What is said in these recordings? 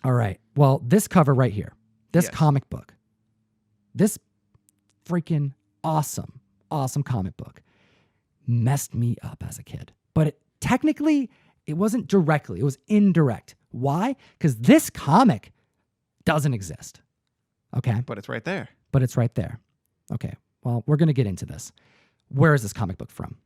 All right. Well, this cover right here, this Yes. comic book, this freaking awesome comic book messed me up as a kid. But technically, it wasn't directly. It was indirect. Why? Because this comic doesn't exist. Okay? But it's right there. But it's right there. Okay. Well, we're going to get into this. Where is this comic book from?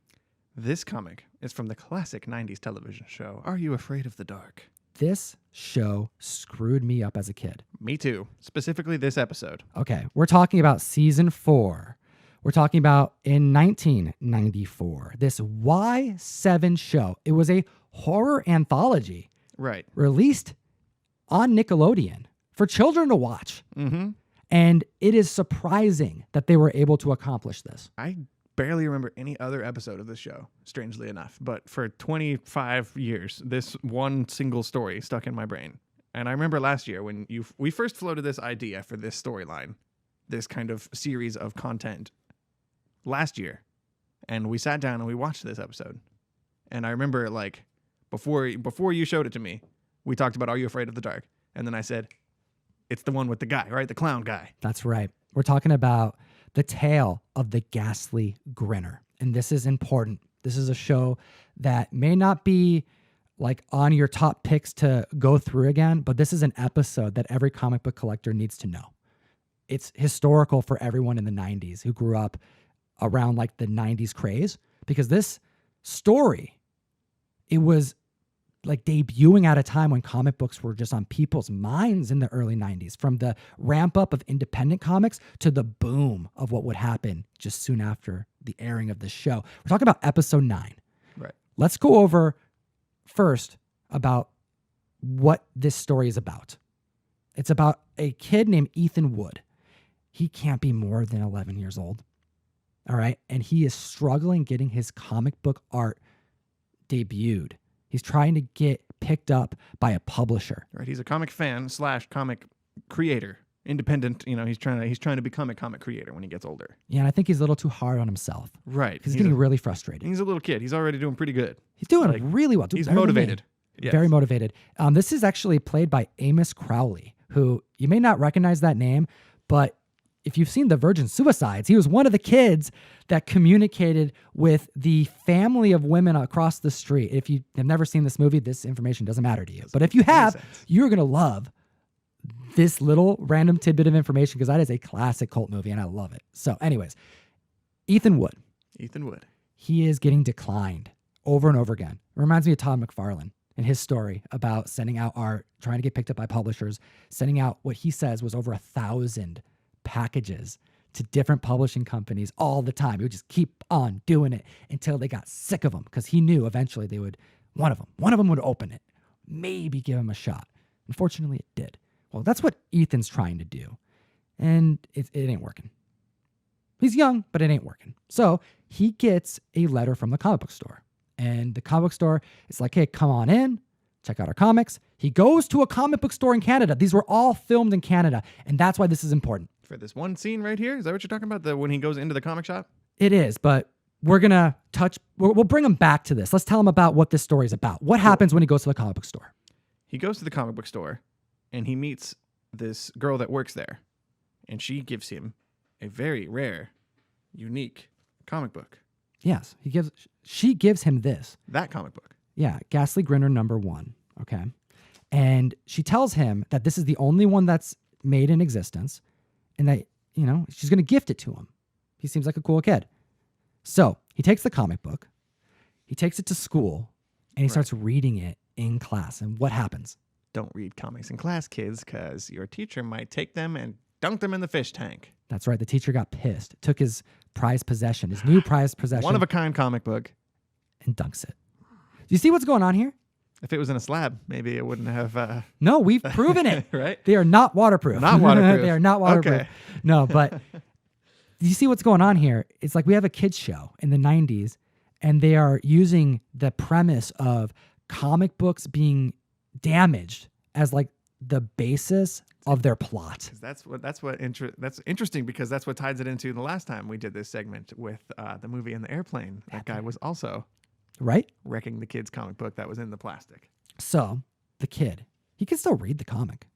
This comic is from the classic 90s television show, Are You Afraid of the Dark? This show screwed me up as a kid. Me too. Specifically this episode. Okay. We're talking about season 4. We're talking about in 1994. This Y7 show. It was a horror anthology. Right. Released on Nickelodeon for children to watch. Mm-hmm. And it is surprising that they were able to accomplish this. I barely remember any other episode of this show, strangely enough. But for 25 years, this one single story stuck in my brain. And I remember last year when we first floated this idea for this storyline, this kind of series of content last year. And we sat down and we watched this episode. And I remember, like, before you showed it to me, we talked about Are You Afraid of the Dark? And then I said, it's the one with the guy, right? The clown guy. That's right. We're talking about the tale of the Ghastly Grinner. And this is important. This is a show that may not be like on your top picks to go through again, but this is an episode that every comic book collector needs to know. It's historical for everyone in the 90s who grew up around like the 90s craze, because this story, it was like debuting at a time when comic books were just on people's minds in the early 90s, from the ramp up of independent comics to the boom of what would happen just soon after the airing of the show. We're talking about episode 9. Right. Let's go over first about what this story is about. It's about a kid named Ethan Wood. He can't be more than 11 years old. All right. And he is struggling getting his comic book art debuted. He's trying to get picked up by a publisher. Right. He's a comic fan / comic creator. Independent, he's trying to become a comic creator when he gets older. Yeah, and I think he's a little too hard on himself. Right. Because he's getting really frustrated. He's a little kid. He's already doing pretty good. He's doing really well. He's motivated. Yes. Very motivated. This is actually played by Amos Crowley, who you may not recognize that name, but if you've seen The Virgin Suicides, he was one of the kids that communicated with the family of women across the street. If you have never seen this movie, this information doesn't matter to you. But if you have, you're going to love this little random tidbit of information, because that is a classic cult movie and I love it. So anyways, Ethan Wood. He is getting declined over and over again. It reminds me of Todd McFarlane and his story about sending out art, trying to get picked up by publishers, sending out what he says was over 1,000 packages to different publishing companies all the time. He would just keep on doing it until they got sick of him, because he knew eventually they would, one of them would open it, maybe give him a shot. Unfortunately, it did. Well, that's what Ethan's trying to do, and it ain't working. He's young, but it ain't working. So he gets a letter from the comic book store, and the comic book store is like, hey, come on in, check out our comics. He goes to a comic book store in Canada. These were all filmed in Canada, and that's why this is important. For this one scene right here? Is that what you're talking about? When he goes into the comic shop? It is, but we're going to we'll bring him back to this. Let's tell him about what this story is about. What happens when he goes to the comic book store? He goes to the comic book store, and he meets this girl that works there, and she gives him a very rare, unique comic book. Yes, she gives him this. That comic book. Yeah, Ghastly Grinner #1, okay? And she tells him that this is the only one that's made in existence, and that, she's going to gift it to him. He seems like a cool kid. So he takes the comic book, he takes it to school, and he starts reading it in class. And what happens? Don't read comics in class, kids, because your teacher might take them and dunk them in the fish tank. That's right. The teacher got pissed, took his prized possession, his new prized possession. One-of-a-kind comic book. And dunks it. Do you see what's going on here? If it was in a slab, maybe it wouldn't have... No, we've proven it. Right? They are not waterproof. Not waterproof. They are not waterproof. Okay. No, but do you see what's going on here? It's like we have a kids show in the 90s, and they are using the premise of comic books being damaged as like the basis of their plot. That's interesting, because that's what ties it into the last time we did this segment with the movie in the airplane. That guy was also... Right? Wrecking the kid's comic book that was in the plastic. So the kid, He can still read the comic,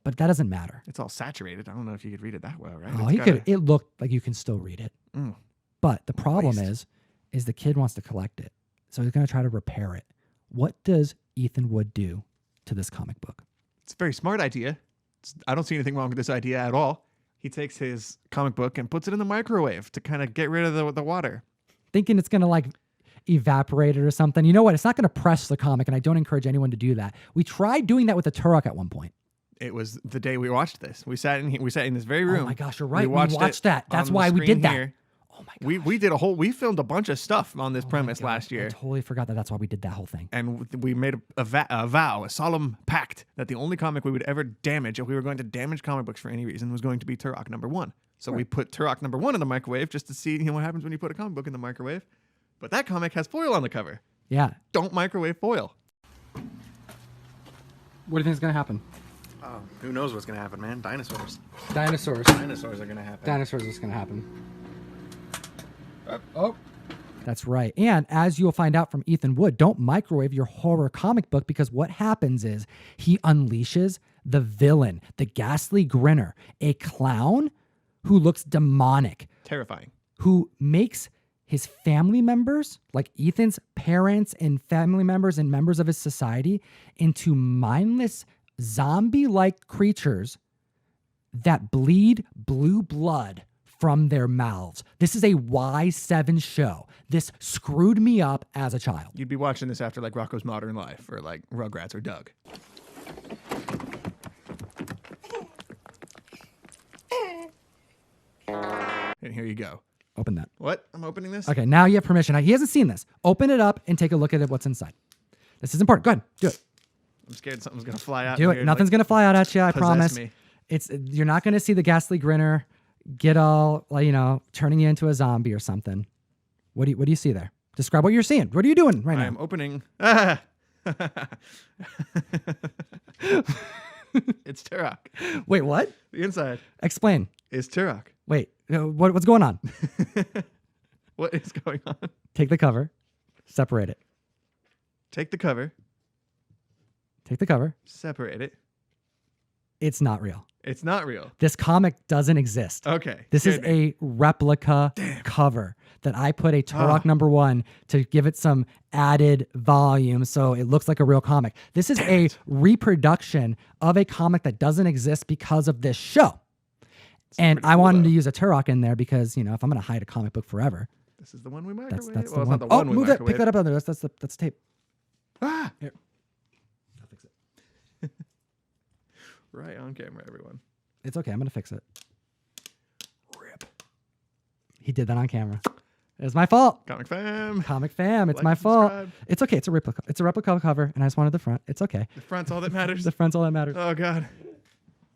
but that doesn't matter. It's all saturated. I don't know if you could read it that well, right? Oh, It's gotta- it looked like you can still read it. Mm. But the problem Waste. is the kid wants to collect it. So he's going to try to repair it. What does Ethan Wood do to this comic book? It's a very smart idea. I don't see anything wrong with this idea at all. He takes his comic book and puts it in the microwave to kind of get rid of the water. Thinking it's going to like evaporate it or something. You know what? It's not going to press the comic, and I don't encourage anyone to do that. We tried doing that with the Turok at one point. It was the day we watched this. We sat in this very room. Oh my gosh, you're right. We watched watched that. That's on the why we screen did that. here. Oh my gosh. We filmed a bunch of stuff on this Oh my premise God. last year. I totally forgot that's why we did that whole thing. And we made a vow, a solemn pact that the only comic we would ever damage, if we were going to damage comic books for any reason, was going to be Turok #1. So we put Turok #1 in the microwave just to see what happens when you put a comic book in the microwave. But that comic has foil on the cover. Yeah. Don't microwave foil. What do you think is going to happen? Oh, who knows what's going to happen, man? Dinosaurs. Dinosaurs. Dinosaurs are going to happen. Dinosaurs is going to happen. Oh. That's right. And as you'll find out from Ethan Wood, don't microwave your horror comic book, because what happens is he unleashes the villain, the Ghastly Grinner, a clown who looks demonic, Terrifying. who makes his family members, like Ethan's parents and family members and members of his society, into mindless zombie-like creatures that bleed blue blood from their mouths. This is a Y7 show. This screwed me up as a child. You'd be watching this after like Rocko's Modern Life or like Rugrats or Doug. And here you go. Open that. What? I'm opening this? Okay, now you have permission. He hasn't seen this. Open it up and take a look at what's inside. This is important. Go ahead. Do it. I'm scared something's going to fly out. Do it. Nothing's going to fly out at you, I possess promise. me. You're not going to see the Ghastly Grinner get all, turning you into a zombie or something. What do you see there? Describe what you're seeing. What are you doing right now? I'm opening. Ah! It's Turok. Wait, what? The inside Explain. is Turok. Wait, what's going on? What is going on? Take the cover. Separate it. Take the cover. Take the cover. Separate it. It's not real. It's not real. This comic doesn't exist. Okay. This is scared me. a replica cover that I put a Turok #1 to give it some added volume so it looks like a real comic. This is a reproduction of a comic that doesn't exist because of this show. And pretty I cool, wanted to though. use a Turok in there because, if I'm going to hide a comic book forever, This is the one we microwave. that's well, the it's one. not the one we Move that. microwave. Pick that up. Under. That's tape. Ah! Here. I'll fix it. Right on camera, everyone. It's okay. I'm going to fix it. Rip. He did that on camera. It's my fault. Comic fam. Comic fam, it's Like my and fault. subscribe. It's okay. It's a replica. It's a replica cover, and I just wanted the front. It's okay. The front's all that matters. The front's all that matters. Oh God.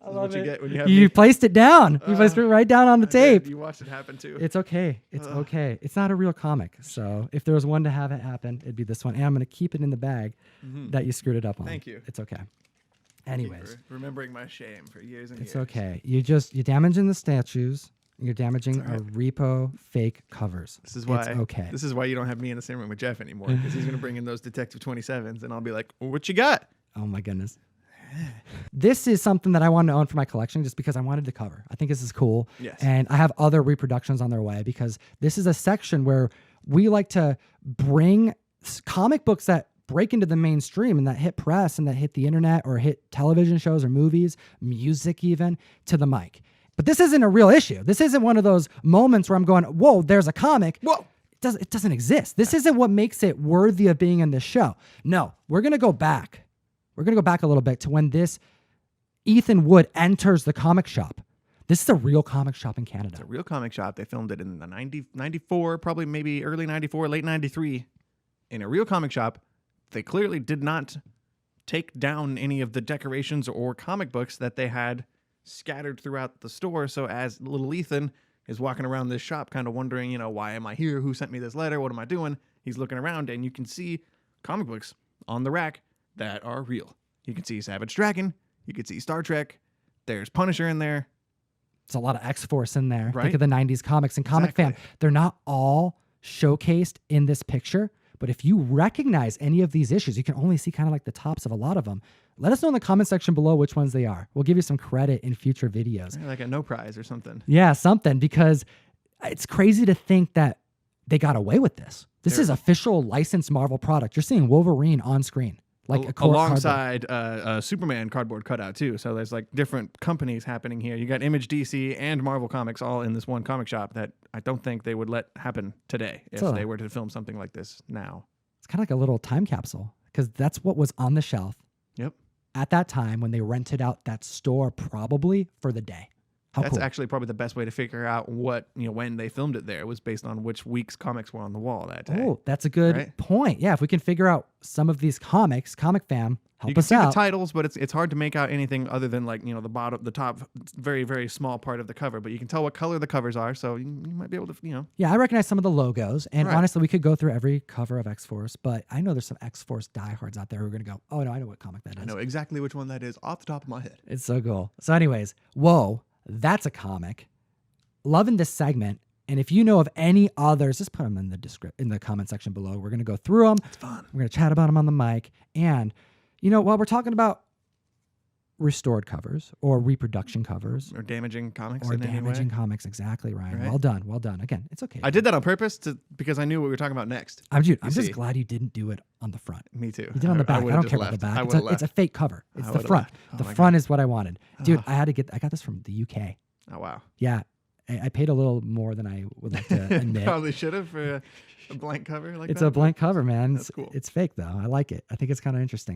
I This is love what you it. get when you have You me. placed it down. You placed it right down on the I did. tape. You watched it happen too. It's okay. It's okay. It's not a real comic. So if there was one to have it happen, it'd be this one. And I'm going to keep it in the bag that you screwed it up on. Thank you. It's okay. Thank you Anyways, for remembering my shame for years and it's years. okay. You're damaging the statues. You're damaging our repo fake covers. This is why. It's okay. This is why you don't have me in the same room with Jeff anymore, because he's gonna bring in those Detective 27s, and I'll be like, "What you got?" Oh my goodness. This is something that I wanted to own for my collection just because I wanted to cover. I think this is cool. Yes. And I have other reproductions on their way because this is a section where we like to bring comic books that break into the mainstream and that hit press and that hit the internet or hit television shows or movies, music even, to the mic. But this isn't a real issue. This isn't one of those moments where I'm going, whoa, there's a comic. Whoa. It doesn't exist. This isn't what makes it worthy of being in this show. No, we're going to go back. We're going to go back a little bit to when this Ethan Wood enters the comic shop. This is a real comic shop in Canada. It's a real comic shop. They filmed it in the 94, probably maybe early 94, late 93. In a real comic shop, they clearly did not take down any of the decorations or comic books that they had scattered throughout the store. So as little Ethan is walking around this shop kind of wondering, why am I here? Who sent me this letter? What am I doing? He's looking around and you can see comic books on the rack that are real. You can see Savage Dragon. You can see Star Trek. There's Punisher in there. It's a lot of X-Force in there. Right? Think of the 90s comics and Comic Fam. Exactly. They're not all showcased in this picture, but if you recognize any of these issues, you can only see kind of like the tops of a lot of them. Let us know in the comment section below which ones they are. We'll give you some credit in future videos. Like a no prize or something. Yeah, something, because it's crazy to think that they got away with this. This is official licensed Marvel product. You're seeing Wolverine on screen. Like alongside Superman cardboard cutout too. So there's like different companies happening here. You got Image, DC, and Marvel Comics all in this one comic shop that I don't think they would let happen today if they were to film something like this now. It's kind of like a little time capsule, because that's what was on the shelf. Yep. At that time when they rented out that store, probably for the day. That's actually probably the best way to figure out what, when they filmed it there was based on which week's comics were on the wall that day. Oh, that's a good point. Yeah, if we can figure out some of these comics, Comic Fam, help us out. You can see the titles, but it's hard to make out anything other than like, the top, very, very small part of the cover. But you can tell what color the covers are, so you might be able to, Yeah, I recognize some of the logos. And honestly, we could go through every cover of X-Force, but I know there's some X-Force diehards out there who are going to go, oh, no, I know what comic that is. I know exactly which one that is off the top of my head. It's so cool. So anyways, whoa. That's a comic. Loving this segment. And if you know of any others, just put them in the comment section below. We're going to go through them. It's fun. We're going to chat about them on the mic. And, while we're talking about restored covers or reproduction covers. Or damaging comics Or in any way. damaging comics. Exactly, Ryan. Right. Well done. Well done. Again, it's okay. I did that on purpose because I knew what we were talking about next. I'm just glad you didn't do it on the front. Me too. You did it on the back. I don't care about the back. It's a fake cover. It's the front. The front is what I wanted. Dude, I got this from the UK. Oh, wow. Yeah. I paid a little more than I would like to admit. Probably should have for a blank cover like it's that. It's a blank cover, man. That's cool. It's fake, though. I like it. I think it's kind of interesting.